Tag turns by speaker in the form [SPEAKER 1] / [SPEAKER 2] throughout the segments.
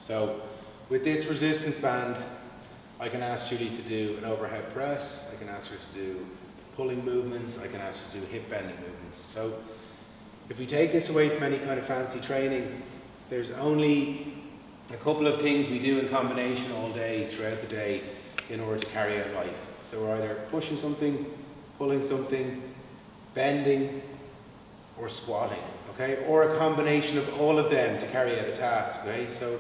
[SPEAKER 1] So with this resistance band, I can ask Julie to do an overhead press, I can ask her to do pulling movements, I can ask her to do hip bending movements. So if we take this away from any kind of fancy training, there's only a couple of things we do in combination all day, throughout the day, in order to carry out life. So we're either pushing something, pulling something, bending, or squatting, okay? Or a combination of all of them to carry out a task, okay? So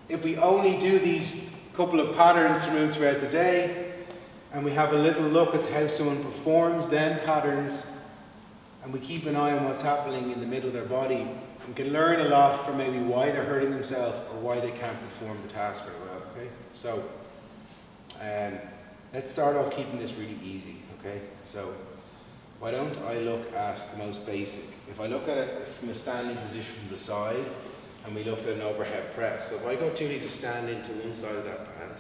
[SPEAKER 1] if we only do these couple of patterns throughout the day, and we have a little look at how someone performs them patterns, and we keep an eye on what's happening in the middle of their body, we can learn a lot from maybe why they're hurting themselves or why they can't perform the task very well, okay? So, let's start off keeping this really easy, okay? So, why don't I look at the most basic? If I look at it from a standing position from the side, and we looked at an overhead press. So if I got Julie to stand into one side of that band,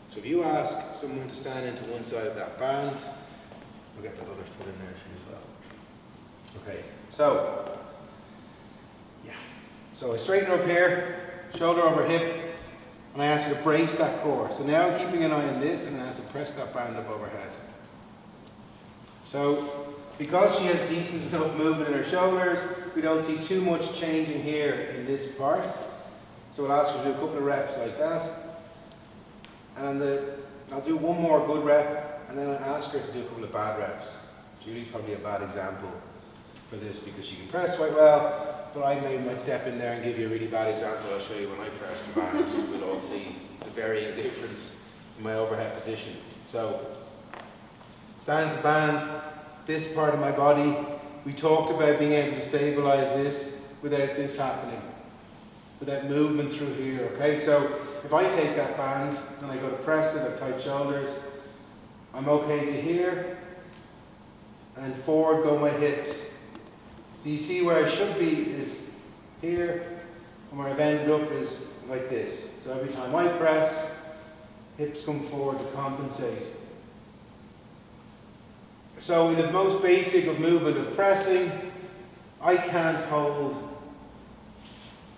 [SPEAKER 1] so if you ask someone to stand into one side of that band, we'll get the other foot in there for you as well. Okay, so, yeah. So I straighten her up here, shoulder over hip, and I ask her to brace that core. So now I'm keeping an eye on this, and I ask her to press that band up overhead. So, because she has decent enough movement in her shoulders, we don't see too much changing here in this part. So we'll ask her to do a couple of reps like that. And I'll do one more good rep, and then I'll ask her to do a couple of bad reps. Julie's probably a bad example for this because she can press quite well, but I might step in there and give you a really bad example. I'll show you when I press the bands. We'll all see the varying difference in my overhead position. So, stand to band. This part of my body, we talked about being able to stabilize this without this happening, without movement through here, okay? So if I take that band and I go to press it at tight shoulders, I'm okay to here, and forward go my hips. So you see where I should be is here, and where I've ended up is like this. So every time I press, hips come forward to compensate. So in the most basic of movement of pressing, I can't hold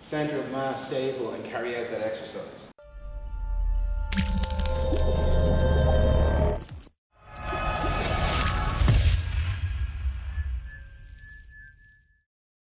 [SPEAKER 1] center of mass stable and carry out that exercise.